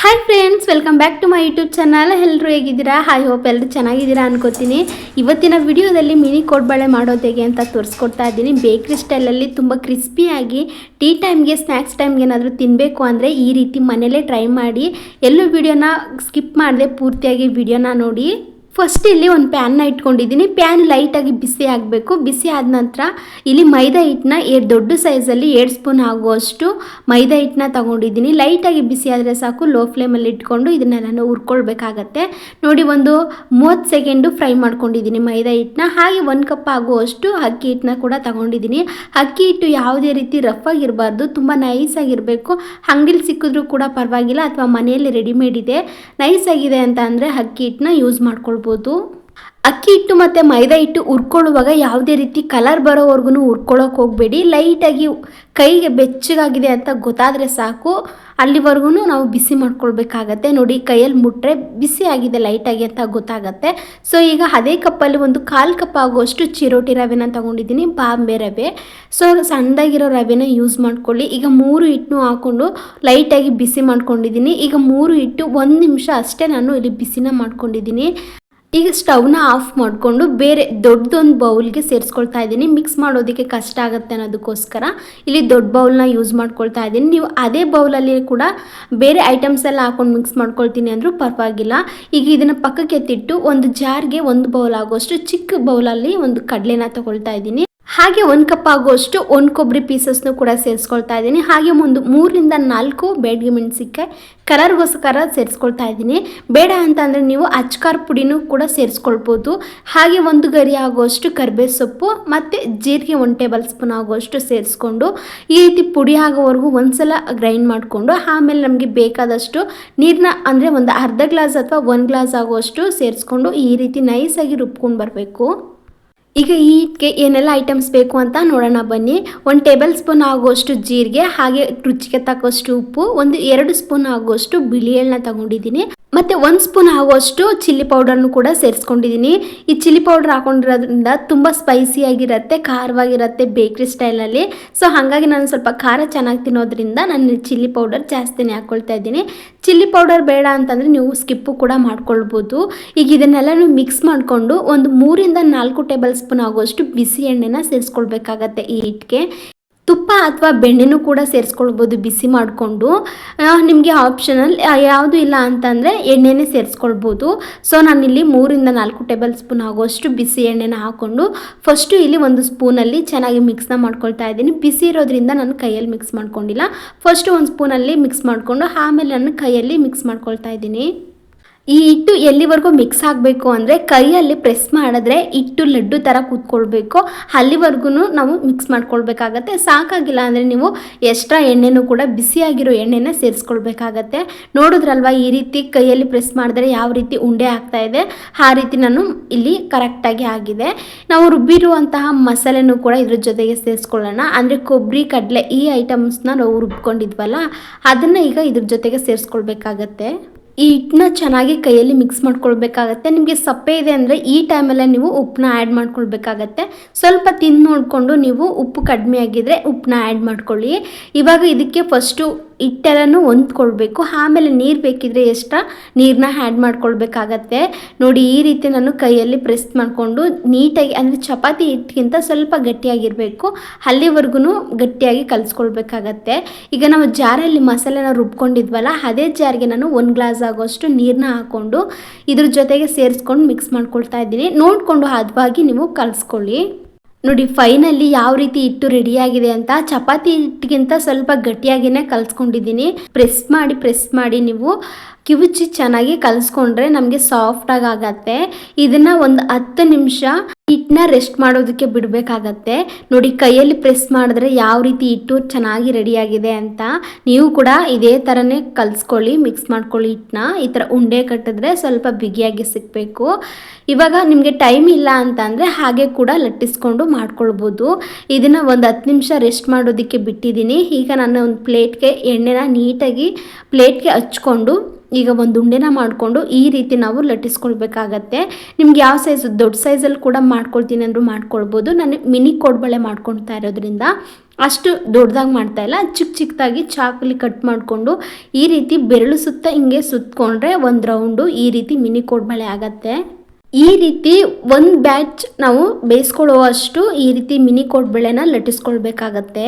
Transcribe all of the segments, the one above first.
Hi friends, welcome back to my YouTube channel. ಎಲ್ಲರೂ ಹೇಗಿದ್ದೀರಾ? I hope ಎಲ್ಲರೂ ಚೆನ್ನಾಗಿದ್ದೀರಾ ಅನ್ಕೋತೀನಿ. ಇವತ್ತಿನ ವಿಡಿಯೋದಲ್ಲಿ ಮಿನಿ ಕೋಡ್ಬಳೆ ಮಾಡೋದು ಹೇಗೆ ಅಂತ ತೋರಿಸ್ಕೊಡ್ತಾ ಇದ್ದೀನಿ. ಬೇಕ್ರಿ ಸ್ಟೈಲಲ್ಲಿ ತುಂಬ ಕ್ರಿಸ್ಪಿಯಾಗಿ ಟೀ ಟೈಮ್ಗೆ, ಸ್ನ್ಯಾಕ್ಸ್ ಟೈಮ್ಗೆ ಏನಾದರೂ ತಿನ್ನಬೇಕು ಅಂದರೆ ಈ ರೀತಿ ಮನೇಲೇ ಟ್ರೈ ಮಾಡಿ. ಎಲ್ಲೂ ವಿಡಿಯೋನ ಸ್ಕಿಪ್ ಮಾಡದೆ ಪೂರ್ತಿಯಾಗಿ ವಿಡಿಯೋನ ನೋಡಿ. ಫಸ್ಟ್ ಇಲ್ಲಿ ಒಂದು ಪ್ಯಾನ್ನ ಇಟ್ಕೊಂಡಿದ್ದೀನಿ. ಪ್ಯಾನ್ ಲೈಟಾಗಿ ಬಿಸಿ ಆಗಬೇಕು. ಬಿಸಿ ಆದ ನಂತರ ಇಲ್ಲಿ ಮೈದಾ ಹಿಟ್ಟನ್ನ ದೊಡ್ಡ ಸೈಜಲ್ಲಿ 2 ಸ್ಪೂನ್ ಆಗುವಷ್ಟು ಮೈದಾ ಹಿಟ್ಟನ್ನ ತೊಗೊಂಡಿದ್ದೀನಿ. ಲೈಟಾಗಿ ಬಿಸಿ ಆದರೆ ಸಾಕು. ಲೋ ಫ್ಲೇಮಲ್ಲಿ ಇಟ್ಕೊಂಡು ಇದನ್ನೆಲ್ಲ ಹುರ್ಕೊಳ್ಬೇಕಾಗತ್ತೆ. ನೋಡಿ, ಒಂದು 30 ಸೆಕೆಂಡು ಫ್ರೈ ಮಾಡ್ಕೊಂಡಿದ್ದೀನಿ ಮೈದಾ ಹಿಟ್ಟನ್ನ. ಹಾಗೆ 1 ಕಪ್ ಆಗುವಷ್ಟು ಅಕ್ಕಿ ಹಿಟ್ಟನ್ನ ಕೂಡ ತೊಗೊಂಡಿದ್ದೀನಿ. ಅಕ್ಕಿ ಹಿಟ್ಟು ಯಾವುದೇ ರೀತಿ ರಫ್ ಆಗಿರಬಾರ್ದು, ತುಂಬ ನೈಸಾಗಿರಬೇಕು. ಅಂಗಡಿಲಿ ಸಿಕ್ಕಿದ್ರೂ ಕೂಡ ಪರವಾಗಿಲ್ಲ, ಅಥವಾ ಮನೆಯಲ್ಲಿ ರೆಡಿಮೇಡ್ ಇದೆ ನೈಸ್ ಆಗಿದೆ ಅಂತ ಅಂದರೆ ಅಕ್ಕಿ ಹಿಟ್ಟನ್ನ ಯೂಸ್ ಮಾಡ್ಕೊಳ್ಬೋದು. ಅಕ್ಕಿ ಹಿಟ್ಟು ಮತ್ತು ಮೈದಾ ಹಿಟ್ಟು ಹುರ್ಕೊಳ್ಳುವಾಗ ಯಾವುದೇ ರೀತಿ ಕಲರ್ ಬರೋವರೆಗೂ ಹುರ್ಕೊಳ್ಳೋಕೆ ಹೋಗಬೇಡಿ. ಲೈಟಾಗಿ ಕೈಗೆ ಬೆಚ್ಚಗಾಗಿದೆ ಅಂತ ಗೊತ್ತಾದರೆ ಸಾಕು, ಅಲ್ಲಿವರೆಗೂ ನಾವು ಬಿಸಿ ಮಾಡ್ಕೊಳ್ಬೇಕಾಗತ್ತೆ. ನೋಡಿ, ಕೈಯಲ್ಲಿ ಮುಟ್ಟರೆ ಬಿಸಿ ಆಗಿದೆ ಲೈಟಾಗಿ ಅಂತ ಗೊತ್ತಾಗತ್ತೆ. ಸೊ ಈಗ ಅದೇ ಕಪ್ಪಲ್ಲಿ ಒಂದು 1/4 ಕಪ್ ಆಗುವಷ್ಟು ಚಿರೋಟಿ ರವೆನ ತೊಗೊಂಡಿದ್ದೀನಿ, ಬಾಂಬೆ ರವೆ. ಸೊ ಸಣ್ಣದಾಗಿರೋ ರವೆನ ಯೂಸ್ ಮಾಡ್ಕೊಳ್ಳಿ. ಈಗ 3 ಹಿಟ್ಟನ್ನು ಹಾಕ್ಕೊಂಡು ಲೈಟಾಗಿ ಬಿಸಿ ಮಾಡ್ಕೊಂಡಿದ್ದೀನಿ. ಈಗ 3 ಹಿಟ್ಟು 1 ನಿಮಿಷ ಅಷ್ಟೇ ನಾನು ಇಲ್ಲಿ ಬಿಸಿನ ಮಾಡ್ಕೊಂಡಿದ್ದೀನಿ. ಈಗ ಸ್ಟವ್ನ ಆಫ್ ಮಾಡಿಕೊಂಡು ಬೇರೆ ದೊಡ್ಡದೊಂದು ಬೌಲ್ಗೆ ಸೇರಿಸ್ಕೊಳ್ತಾ ಇದ್ದೀನಿ. ಮಿಕ್ಸ್ ಮಾಡೋದಕ್ಕೆ ಕಷ್ಟ ಆಗುತ್ತೆ ಅನ್ನೋದಕ್ಕೋಸ್ಕರ ಇಲ್ಲಿ ದೊಡ್ಡ ಬೌಲ್ನ ಯೂಸ್ ಮಾಡ್ಕೊಳ್ತಾ ಇದ್ದೀನಿ. ನೀವು ಅದೇ ಬೌಲಲ್ಲಿ ಕೂಡ ಬೇರೆ ಐಟಮ್ಸ್ ಎಲ್ಲ ಹಾಕೊಂಡು ಮಿಕ್ಸ್ ಮಾಡ್ಕೊಳ್ತೀನಿ ಅಂದರೂ ಪರವಾಗಿಲ್ಲ. ಈಗ ಇದನ್ನು ಪಕ್ಕಕ್ಕೆ ಎತ್ತಿಟ್ಟು ಒಂದು ಜಾರ್ಗೆ 1 ಬೌಲ್ ಆಗೋಷ್ಟು ಚಿಕ್ಕ ಬೌಲಲ್ಲಿ ಒಂದು ಕಡಲೆನ ತೊಗೊಳ್ತಾ ಇದ್ದೀನಿ. ಹಾಗೆ 1 ಕಪ್ ಆಗುವಷ್ಟು ಒಣ ಕೊಬ್ಬರಿ ಪೀಸಸ್ನು ಕೂಡ ಸೇರಿಸ್ಕೊಳ್ತಾ ಇದ್ದೀನಿ. ಹಾಗೆ ಒಂದು 3 ರಿಂದ 4 ಬ್ಯಾಡಗಿ ಮೆಣಸಿನ್ಕಾಯಿ ಕಲರ್ಗೋಸ್ಕರ ಸೇರಿಸ್ಕೊಳ್ತಾ ಇದ್ದೀನಿ. ಬೇಡ ಅಂತ ಅಂದರೆ ನೀವು ಅಚ್ಕಾರ ಪುಡಿನೂ ಕೂಡ ಸೇರಿಸ್ಕೊಳ್ಬೋದು. ಹಾಗೆ 1 ಗರಿ ಆಗುವಷ್ಟು ಕರಿಬೇವು ಸೊಪ್ಪು ಮತ್ತು ಜೀರಿಗೆ 1 ಟೇಬಲ್ ಸ್ಪೂನ್ ಆಗುವಷ್ಟು ಸೇರಿಸ್ಕೊಂಡು ಈ ರೀತಿ ಪುಡಿ ಆಗೋವರೆಗೂ ಒಂದ್ಸಲ ಗ್ರೈಂಡ್ ಮಾಡಿಕೊಂಡು ಆಮೇಲೆ ನಮಗೆ ಬೇಕಾದಷ್ಟು ನೀರನ್ನ ಅಂದರೆ ಒಂದು ಅರ್ಧ ಗ್ಲಾಸ್ ಅಥವಾ 1 ಗ್ಲಾಸ್ ಆಗುವಷ್ಟು ಸೇರಿಸ್ಕೊಂಡು ಈ ರೀತಿ ನೈಸಾಗಿ ರುಬ್ಕೊಂಡು ಬರಬೇಕು. ಈಗ ಈ ಹಿಟ್ಟಿಗೆ ಏನೆಲ್ಲ ಐಟಮ್ಸ್ ಬೇಕು ಅಂತ ನೋಡೋಣ ಬನ್ನಿ. 1 ಟೇಬಲ್ ಸ್ಪೂನ್ ಆಗುವಷ್ಟು ಜೀರಿಗೆ, ಹಾಗೆ ರುಚಿಗೆ ತಕ್ಕಷ್ಟು ಉಪ್ಪು, 2 ಸ್ಪೂನ್ ಆಗುವಷ್ಟು ಬಿಳಿ ಎಳ್ಳನ್ನ ತಗೊಂಡಿದ್ದೀನಿ, ಮತ್ತು 1 ಸ್ಪೂನ್ ಆಗುವಷ್ಟು ಚಿಲ್ಲಿ ಪೌಡರ್ನು ಕೂಡ ಸೇರಿಸ್ಕೊಂಡಿದ್ದೀನಿ. ಈ ಚಿಲ್ಲಿ ಪೌಡರ್ ಹಾಕೊಂಡಿರೋದ್ರಿಂದ ತುಂಬ ಸ್ಪೈಸಿಯಾಗಿರುತ್ತೆ, ಖಾರವಾಗಿರುತ್ತೆ ಬೇಕ್ರಿ ಸ್ಟೈಲಲ್ಲಿ. ಸೊ ಹಾಗಾಗಿ ನಾನು ಸ್ವಲ್ಪ ಖಾರ ಚೆನ್ನಾಗಿ ತಿನ್ನೋದ್ರಿಂದ ನಾನು ಚಿಲ್ಲಿ ಪೌಡರ್ ಜಾಸ್ತಿನೇ ಹಾಕ್ಕೊಳ್ತಾ ಇದ್ದೀನಿ. ಚಿಲ್ಲಿ ಪೌಡರ್ ಬೇಡ ಅಂತಂದರೆ ನೀವು ಸ್ಕಿಪ್ಪು ಕೂಡ ಮಾಡ್ಕೊಳ್ಬೋದು. ಈಗ ಇದನ್ನೆಲ್ಲನೂ ಮಿಕ್ಸ್ ಮಾಡಿಕೊಂಡು ಒಂದು 3 ರಿಂದ 4 ಟೇಬಲ್ ಸ್ಪೂನ್ ಆಗುವಷ್ಟು ಬಿಸಿ ಎಣ್ಣೆನ ಸೇರಿಸ್ಕೊಳ್ಬೇಕಾಗತ್ತೆ. ಈ ಹಿಟ್ಟಿಗೆ ತುಪ್ಪ ಅಥವಾ ಬೆಣ್ಣೆನೂ ಕೂಡ ಸೇರಿಸ್ಕೊಳ್ಬೋದು ಬಿಸಿ ಮಾಡಿಕೊಂಡು. ನಿಮಗೆ ಆಪ್ಷನಲ್ ಯಾವುದು ಇಲ್ಲ ಅಂತಂದರೆ ಎಣ್ಣೆನೇ ಸೇರಿಸ್ಕೊಳ್ಬೋದು. ಸೊ ನಾನಿಲ್ಲಿ 3 ರಿಂದ 4 ಟೇಬಲ್ ಸ್ಪೂನ್ ಆಗುವಷ್ಟು ಬಿಸಿ ಎಣ್ಣೆನ ಹಾಕ್ಕೊಂಡು ಫಸ್ಟು ಇಲ್ಲಿ 1 ಸ್ಪೂನಲ್ಲಿ ಚೆನ್ನಾಗಿ ಮಿಕ್ಸ್ನ ಮಾಡ್ಕೊಳ್ತಾ ಇದ್ದೀನಿ. ಬಿಸಿ ಇರೋದ್ರಿಂದ ನಾನು ಕೈಯಲ್ಲಿ ಮಿಕ್ಸ್ ಮಾಡ್ಕೊಂಡಿಲ್ಲ. ಫಸ್ಟು 1 ಸ್ಪೂನಲ್ಲಿ ಮಿಕ್ಸ್ ಮಾಡಿಕೊಂಡು ಆಮೇಲೆ ನಾನು ಕೈಯಲ್ಲಿ ಮಿಕ್ಸ್ ಮಾಡ್ಕೊಳ್ತಾ ಇದ್ದೀನಿ. ಈ ಹಿಟ್ಟು ಎಲ್ಲಿವರೆಗೂ ಮಿಕ್ಸ್ ಆಗಬೇಕು ಅಂದರೆ ಕೈಯಲ್ಲಿ ಪ್ರೆಸ್ ಮಾಡಿದ್ರೆ ಹಿಟ್ಟು ಲಡ್ಡು ಥರ ಕೂತ್ಕೊಳ್ಬೇಕು, ಅಲ್ಲಿವರೆಗೂ ನಾವು ಮಿಕ್ಸ್ ಮಾಡ್ಕೊಳ್ಬೇಕಾಗತ್ತೆ. ಸಾಕಾಗಿಲ್ಲ ಅಂದರೆ ನೀವು ಎಕ್ಸ್ಟ್ರಾ ಎಣ್ಣೆನೂ ಕೂಡ ಬಿಸಿಯಾಗಿರೋ ಎಣ್ಣೆನ ಸೇರಿಸ್ಕೊಳ್ಬೇಕಾಗತ್ತೆ. ನೋಡಿದ್ರಲ್ವ, ಈ ರೀತಿ ಕೈಯಲ್ಲಿ ಪ್ರೆಸ್ ಮಾಡಿದ್ರೆ ಯಾವ ರೀತಿ ಉಂಡೆ ಆಗ್ತಾ ಇದೆ, ಆ ರೀತಿ ನಾನು ಇಲ್ಲಿ ಕರೆಕ್ಟಾಗಿ ಆಗಿದೆ. ನಾವು ರುಬ್ಬಿರುವಂತಹ ಮಸಾಲೆನೂ ಕೂಡ ಇದ್ರ ಜೊತೆಗೆ ಸೇರಿಸ್ಕೊಳ್ಳೋಣ. ಅಂದರೆ ಕೊಬ್ಬರಿ, ಕಡಲೆ ಈ ಐಟಮ್ಸ್ನ ನಾವು ರುಬ್ಕೊಂಡಿದ್ವಲ್ಲ, ಅದನ್ನು ಈಗ ಇದ್ರ ಜೊತೆಗೆ ಸೇರಿಸ್ಕೊಳ್ಬೇಕಾಗತ್ತೆ. ಈ ಹಿಟ್ಟನ್ನ ಚೆನ್ನಾಗಿ ಕೈಯಲ್ಲಿ ಮಿಕ್ಸ್ ಮಾಡ್ಕೊಳ್ಬೇಕಾಗತ್ತೆ. ನಿಮಗೆ ಸಪ್ಪೆ ಇದೆ ಅಂದರೆ ಈ ಟೈಮಲ್ಲೇ ನೀವು ಉಪ್ಪನ್ನ ಆ್ಯಡ್ ಮಾಡ್ಕೊಳ್ಬೇಕಾಗತ್ತೆ. ಸ್ವಲ್ಪ ತಿಂದು ನೋಡಿಕೊಂಡು ನೀವು ಉಪ್ಪು ಕಡಿಮೆ ಆಗಿದ್ರೆ ಉಪ್ಪನ್ನ ಆ್ಯಡ್ ಮಾಡ್ಕೊಳ್ಳಿ. ಇವಾಗ ಇದಕ್ಕೆ ಫಸ್ಟು ಹಿಟ್ಟೆಲ್ಲನೂ ಹೊಂದ್ಕೊಳ್ಬೇಕು. ಆಮೇಲೆ ನೀರು ಬೇಕಿದ್ರೆ ಎಕ್ಸ್ಟ್ರಾ ನೀರನ್ನ ಆ್ಯಡ್ ಮಾಡ್ಕೊಳ್ಬೇಕಾಗತ್ತೆ. ನೋಡಿ, ಈ ರೀತಿ ನಾನು ಕೈಯಲ್ಲಿ ಪ್ರೆಸ್ ಮಾಡಿಕೊಂಡು ನೀಟಾಗಿ, ಅಂದರೆ ಚಪಾತಿ ಹಿಟ್ಟಿಗಿಂತ ಸ್ವಲ್ಪ ಗಟ್ಟಿಯಾಗಿರಬೇಕು, ಅಲ್ಲಿವರೆಗೂ ಗಟ್ಟಿಯಾಗಿ ಕಲಿಸ್ಕೊಳ್ಬೇಕಾಗತ್ತೆ. ಈಗ ನಾವು ಜಾರಲ್ಲಿ ಮಸಾಲೆನ ರುಬ್ಕೊಂಡಿದ್ವಲ್ಲ, ಅದೇ ಜಾರಿಗೆ ನಾನು 1 ಗ್ಲಾಸ್ ಆಗೋಷ್ಟು ನೀರನ್ನ ಹಾಕ್ಕೊಂಡು ಇದ್ರ ಜೊತೆಗೆ ಸೇರಿಸ್ಕೊಂಡು ಮಿಕ್ಸ್ ಮಾಡ್ಕೊಳ್ತಾ ಇದ್ದೀನಿ. ನೋಡಿಕೊಂಡು ಹದವಾಗಿ ನೀವು ಕಲಿಸ್ಕೊಳ್ಳಿ. ನೋಡಿ, ಫೈನಲಿ ಯಾವ ರೀತಿ ಹಿಟ್ಟು ರೆಡಿಯಾಗಿದೆ ಅಂತ. ಚಪಾತಿ ಹಿಟ್ಟಿಗಿಂತ ಸ್ವಲ್ಪ ಗಟ್ಟಿಯಾಗಿಯೇ ಕಲಿಸ್ಕೊಂಡಿದ್ದೀನಿ. ಪ್ರೆಸ್ ಮಾಡಿ ನೀವು ಕಿವುಚಿ ಚೆನ್ನಾಗಿ ಕಲಿಸ್ಕೊಂಡ್ರೆ ನಮಗೆ ಸಾಫ್ಟಾಗಿ ಆಗತ್ತೆ. ಇದನ್ನು ಒಂದು 10 ನಿಮಿಷ ಹಿಟ್ಟನ್ನ ರೆಸ್ಟ್ ಮಾಡೋದಕ್ಕೆ ಬಿಡಬೇಕಾಗತ್ತೆ. ನೋಡಿ, ಕೈಯಲ್ಲಿ ಪ್ರೆಸ್ ಮಾಡಿದ್ರೆ ಯಾವ ರೀತಿ ಹಿಟ್ಟು ಚೆನ್ನಾಗಿ ರೆಡಿಯಾಗಿದೆ ಅಂತ. ನೀವು ಕೂಡ ಇದೇ ಥರನೇ ಕಲಿಸ್ಕೊಳ್ಳಿ, ಮಿಕ್ಸ್ ಮಾಡ್ಕೊಳ್ಳಿ ಹಿಟ್ಟನ್ನ. ಈ ಥರ ಉಂಡೆ ಕಟ್ಟಿದ್ರೆ ಸ್ವಲ್ಪ ಬಿಗಿಯಾಗಿ ಸಿಗಬೇಕು. ಇವಾಗ ನಿಮಗೆ ಟೈಮ್ ಇಲ್ಲ ಅಂತ ಅಂದರೆ ಹಾಗೆ ಕೂಡ ಲಟ್ಟಿಸ್ಕೊಂಡು ಮಾಡ್ಕೊಳ್ಬೋದು. ಇದನ್ನು ಒಂದು 10 ನಿಮಿಷ ರೆಸ್ಟ್ ಮಾಡೋದಕ್ಕೆ ಬಿಟ್ಟಿದ್ದೀನಿ. ಈಗ ನಾನು ಒಂದು ಪ್ಲೇಟ್ಗೆ ಎಣ್ಣೆನ ನೀಟಾಗಿ ಪ್ಲೇಟ್ಗೆ ಹಚ್ಕೊಂಡು ಈಗ ಒಂದು ಉಂಡೆನ ಮಾಡಿಕೊಂಡು ಈ ರೀತಿ ನಾವು ಲಟ್ಟಿಸ್ಕೊಳ್ಬೇಕಾಗತ್ತೆ. ನಿಮ್ಗೆ ಯಾವ ಸೈಜ್, ದೊಡ್ಡ ಸೈಜಲ್ಲಿ ಕೂಡ ಮಾಡ್ಕೊಳ್ತೀನಿ ಅಂದರೂ ಮಾಡ್ಕೊಳ್ಬೋದು. ನಾನು ಮಿನಿ ಕೋಡ್ಬಳೆ ಮಾಡ್ಕೊಳ್ತಾ ಇರೋದ್ರಿಂದ ಅಷ್ಟು ದೊಡ್ಡದಾಗಿ ಮಾಡ್ತಾಯಿಲ್ಲ, ಚಿಕ್ಕದಾಗಿ ಚಾಕಲ್ಲಿ ಕಟ್ ಮಾಡಿಕೊಂಡು ಈ ರೀತಿ ಬೆರಳು ಸುತ್ತ ಹಿಂಗೆ ಸುತ್ತಕೊಂಡ್ರೆ ಒಂದು ರೌಂಡು ಈ ರೀತಿ ಮಿನಿ ಕೋಡ್ಬಳೆ ಆಗತ್ತೆ. ಈ ರೀತಿ ಒಂದು ಬ್ಯಾಚ್ ನಾವು ಬೇಯಿಸ್ಕೊಳ್ಳುವಷ್ಟು ಈ ರೀತಿ ಮಿನಿ ಕೋಡ್ಬಳೆನ ಲಟ್ಟಿಸ್ಕೊಳ್ಬೇಕಾಗತ್ತೆ.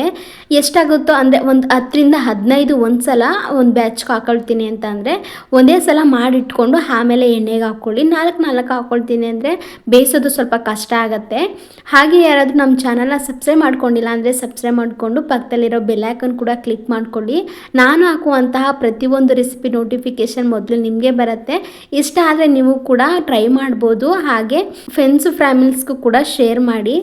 ಎಷ್ಟಾಗುತ್ತೋ ಅಂದರೆ ಒಂದು 10ರಿಂದ 15 ಒಂದು ಸಲ ಒಂದು ಬ್ಯಾಚ್ಗೆ ಹಾಕೊಳ್ತೀನಿ ಅಂತ ಅಂದರೆ ಒಂದೇ ಸಲ ಮಾಡಿಟ್ಕೊಂಡು ಆಮೇಲೆ ಎಣ್ಣೆಗೆ ಹಾಕ್ಕೊಳ್ಳಿ. 4 ಹಾಕ್ಕೊಳ್ತೀನಿ ಅಂದರೆ ಬೇಯಿಸೋದು ಸ್ವಲ್ಪ ಕಷ್ಟ ಆಗುತ್ತೆ. ಹಾಗೆ ಯಾರಾದರೂ ನಮ್ಮ ಚಾನಲ್ನ ಸಬ್ಸ್ಕ್ರೈಬ್ ಮಾಡ್ಕೊಂಡಿಲ್ಲ ಅಂದರೆ ಸಬ್ಸ್ಕ್ರೈಬ್ ಮಾಡಿಕೊಂಡು ಪಕ್ಕದಲ್ಲಿರೋ ಬೆಲ್ಲೈಕನ್ ಕೂಡ ಕ್ಲಿಕ್ ಮಾಡ್ಕೊಳ್ಳಿ. ನಾನು ಹಾಕುವಂತಹ ಪ್ರತಿಯೊಂದು ರೆಸಿಪಿ ನೋಟಿಫಿಕೇಷನ್ ಮೊದಲು ನಿಮಗೆ ಬರುತ್ತೆ. ಇಷ್ಟ ಆದರೆ ನೀವು ಕೂಡ ಟ್ರೈ ಮಾಡ್ಬೋದು. ಹಾಗೆ ಫ್ರೆಂಡ್ಸ್ ಫ್ಯಾಮಿಲೀಸ್ಗೂ ಕೂಡ ಶೇರ್ ಮಾಡಿ.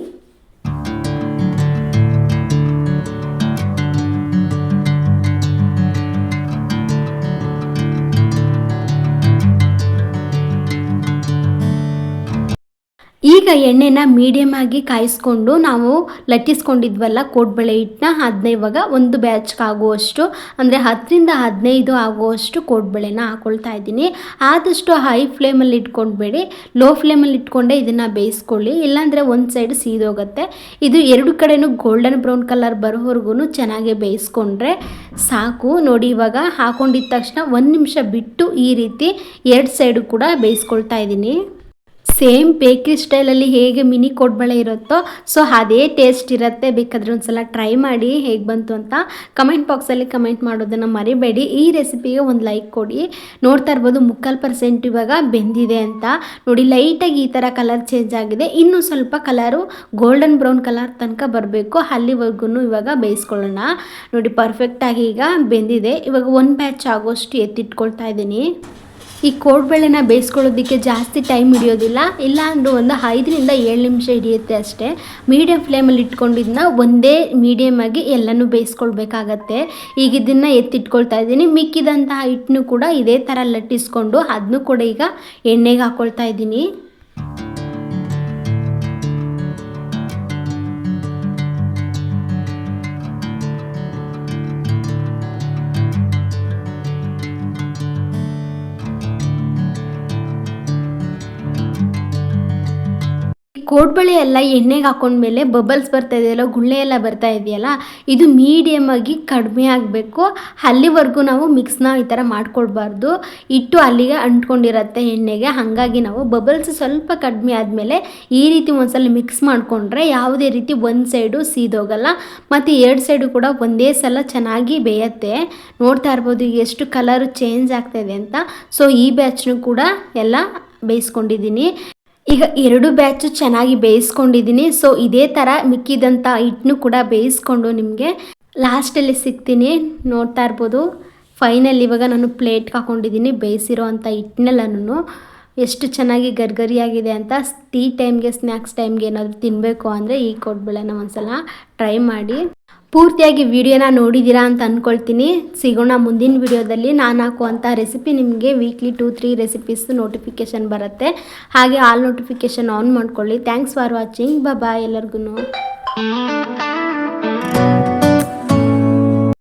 ಈಗ ಎಣ್ಣೆನ ಮೀಡಿಯಮ್ ಆಗಿ ಕಾಯಿಸ್ಕೊಂಡು ನಾವು ಲಟ್ಟಿಸ್ಕೊಂಡಿದ್ವಲ್ಲ ಕೋಡ್ಬಳೆ ಹಿಟ್ಟನ್ನ ಅದನ್ನ ಇವಾಗ ಒಂದು ಬ್ಯಾಚ್ಗೆ ಆಗುವಷ್ಟು ಅಂದರೆ 10ರಿಂದ 15 ಆಗುವಷ್ಟು ಕೋಡ್ಬಳೆನ ಹಾಕೊಳ್ತಾ ಇದ್ದೀನಿ. ಆದಷ್ಟು ಹೈ ಫ್ಲೇಮಲ್ಲಿ ಇಟ್ಕೊಂಡ್ಬೇಡಿ, ಲೋ ಫ್ಲೇಮಲ್ಲಿ ಇಟ್ಕೊಂಡೆ ಇದನ್ನು ಬೇಯಿಸ್ಕೊಳ್ಳಿ, ಇಲ್ಲಾಂದರೆ ಒಂದು ಸೈಡ್ ಸೀದೋಗುತ್ತೆ. ಇದು ಎರಡು ಕಡೆನೂ ಗೋಲ್ಡನ್ ಬ್ರೌನ್ ಕಲರ್ ಬರೋವರೆಗೂ ಚೆನ್ನಾಗಿ ಬೇಯಿಸ್ಕೊಂಡ್ರೆ ಸಾಕು. ನೋಡಿ ಇವಾಗ ಹಾಕೊಂಡಿದ್ದ ತಕ್ಷಣ 1 ನಿಮಿಷ ಬಿಟ್ಟು ಈ ರೀತಿ ಎರಡು ಸೈಡು ಕೂಡ ಬೇಯಿಸ್ಕೊಳ್ತಾ ಇದ್ದೀನಿ. ಸೇಮ್ ಬೇಕ್ರಿ ಸ್ಟೈಲಲ್ಲಿ ಹೇಗೆ ಮಿನಿ ಕೋಡ್ಬಳೆ ಇರುತ್ತೋ ಸೊ ಅದೇ ಟೇಸ್ಟ್ ಇರುತ್ತೆ. ಬೇಕಾದರೆ ಒಂದು ಸಲ ಟ್ರೈ ಮಾಡಿ ಹೇಗೆ ಬಂತು ಅಂತ ಕಮೆಂಟ್ ಬಾಕ್ಸಲ್ಲಿ ಕಮೆಂಟ್ ಮಾಡೋದನ್ನು ಮರಿಬೇಡಿ. ಈ ರೆಸಿಪಿಗೆ ಒಂದು ಲೈಕ್ ಕೊಡಿ. ನೋಡ್ತಾ ಇರ್ಬೋದು 3/4% ಇವಾಗ ಬೆಂದಿದೆ ಅಂತ. ನೋಡಿ ಲೈಟಾಗಿ ಈ ಥರ ಕಲರ್ ಚೇಂಜ್ ಆಗಿದೆ. ಇನ್ನೂ ಸ್ವಲ್ಪ ಕಲರು ಗೋಲ್ಡನ್ ಬ್ರೌನ್ ಕಲರ್ ತನಕ ಬರಬೇಕು, ಅಲ್ಲಿವರೆಗೂ ಇವಾಗ ಬೇಯಿಸ್ಕೊಳ್ಳೋಣ. ನೋಡಿ ಪರ್ಫೆಕ್ಟಾಗಿ ಈಗ ಬೆಂದಿದೆ. ಇವಾಗ ಒಂದು ಬ್ಯಾಚ್ ಆಗೋಷ್ಟು ಎತ್ತಿಟ್ಕೊಳ್ತಾ ಇದ್ದೀನಿ. ಈ ಕೋಡ್ಬಳೆನ ಬೇಯಿಸ್ಕೊಳ್ಳೋದಕ್ಕೆ ಜಾಸ್ತಿ ಟೈಮ್ ಹಿಡಿಯೋದಿಲ್ಲ, ಇಲ್ಲ ಅಂದರೂ ಒಂದು 5ರಿಂದ 7 ನಿಮಿಷ ಹಿಡಿಯುತ್ತೆ ಅಷ್ಟೇ. ಮೀಡಿಯಮ್ ಫ್ಲೇಮಲ್ಲಿ ಇಟ್ಕೊಂಡಿದ್ದನ್ನ ಒಂದೇ ಮೀಡಿಯಮ್ ಆಗಿ ಎಲ್ಲನೂ ಬೇಯಿಸ್ಕೊಳ್ಬೇಕಾಗತ್ತೆ. ಈಗ ಇದನ್ನು ಎತ್ತಿಟ್ಕೊಳ್ತಾ ಇದ್ದೀನಿ. ಮಿಕ್ಕಿದಂತಹ ಹಿಟ್ಟನ್ನು ಕೂಡ ಇದೇ ಥರ ಲಟ್ಟಿಸ್ಕೊಂಡು ಅದನ್ನು ಕೂಡ ಈಗ ಎಣ್ಣೆಗೆ ಹಾಕ್ಕೊಳ್ತಾ ಇದ್ದೀನಿ. ಕೋಡ್ಬಳೆ ಎಲ್ಲ ಎಣ್ಣೆಗೆ ಹಾಕೊಂಡ್ಮೇಲೆ ಬಬಲ್ಸ್ ಬರ್ತಾ ಇದೆಯಲ್ಲ, ಗುಳ್ಳೆ ಎಲ್ಲ ಬರ್ತಾ ಇದೆಯಲ್ಲ, ಇದು ಮೀಡಿಯಮ್ ಆಗಿ ಕಡಿಮೆ ಆಗಬೇಕು. ಅಲ್ಲಿವರೆಗೂ ನಾವು ಮಿಕ್ಸ್ನ ಈ ಥರ ಮಾಡ್ಕೊಳ್ಬಾರ್ದು. ಹಿಟ್ಟು ಅಲ್ಲಿಗೆ ಅಂಟ್ಕೊಂಡಿರುತ್ತೆ ಎಣ್ಣೆಗೆ. ಹಾಗಾಗಿ ನಾವು ಬಬಲ್ಸ್ ಸ್ವಲ್ಪ ಕಡಿಮೆ ಆದಮೇಲೆ ಈ ರೀತಿ ಒಂದ್ಸಲ ಮಿಕ್ಸ್ ಮಾಡಿಕೊಂಡ್ರೆ ಯಾವುದೇ ರೀತಿ ಒಂದು ಸೈಡು ಸೀದೋಗಲ್ಲ ಮತ್ತು ಎರಡು ಸೈಡು ಕೂಡ ಒಂದೇ ಸಲ ಚೆನ್ನಾಗಿ ಬೇಯುತ್ತೆ. ನೋಡ್ತಾ ಇರ್ಬೋದು ಈಗ ಎಷ್ಟು ಕಲರು ಚೇಂಜ್ ಆಗ್ತಾಯಿದೆ ಅಂತ. ಸೊ ಈ ಬ್ಯಾಚ್ನು ಕೂಡ ಎಲ್ಲ ಬೇಯಿಸ್ಕೊಂಡಿದ್ದೀನಿ. ಈಗ 2 ಬ್ಯಾಚು ಚೆನ್ನಾಗಿ ಬೇಯಿಸ್ಕೊಂಡಿದ್ದೀನಿ. ಸೊ ಇದೇ ಥರ ಮಿಕ್ಕಿದಂಥ ಹಿಟ್ಟನ್ನು ಕೂಡ ಬೇಯಿಸ್ಕೊಂಡು ನಿಮಗೆ ಲಾಸ್ಟಲ್ಲಿ ಸಿಗ್ತೀನಿ. ನೋಡ್ತಾ ಇರ್ಬೋದು ಫೈನಲ್ ಇವಾಗ ನಾನು ಪ್ಲೇಟ್ಗೆ ಹಾಕೊಂಡಿದ್ದೀನಿ ಬೇಯಿಸಿರೋ ಅಂಥ ಹಿಟ್ಟನ್ನೆಲ್ಲನೂ. ಎಷ್ಟು ಚೆನ್ನಾಗಿ ಗರ್ಗರಿಯಾಗಿದೆ ಅಂತ. ಟೀ ಟೈಮ್ಗೆ ಸ್ನ್ಯಾಕ್ಸ್ ಟೈಮ್ಗೆ ಏನಾದರೂ ತಿನ್ನಬೇಕು ಅಂದರೆ ಈ ಕೋಡ್ಬಳೆನ ಒಂದ್ಸಲ ಟ್ರೈ ಮಾಡಿ. ಪೂರ್ತಿಯಾಗಿ ವಿಡಿಯೋನ ನೋಡಿದ್ದೀರಾ ಅಂತ ಅಂದ್ಕೊಳ್ತೀನಿ. ಸಿಗೋಣ ಮುಂದಿನ ವಿಡಿಯೋದಲ್ಲಿ. ನಾನು ಹಾಕುವಂಥ ರೆಸಿಪಿ ನಿಮಗೆ ವೀಕ್ಲಿ 2-3 ರೆಸಿಪೀಸ್ ನೋಟಿಫಿಕೇಷನ್ ಬರುತ್ತೆ. ಹಾಗೆ ಆಲ್ ನೋಟಿಫಿಕೇಷನ್ ಆನ್ ಮಾಡ್ಕೊಳ್ಳಿ. Thanks for watching. ಬಾಯ್ ಎಲ್ಲರಿಗೂ.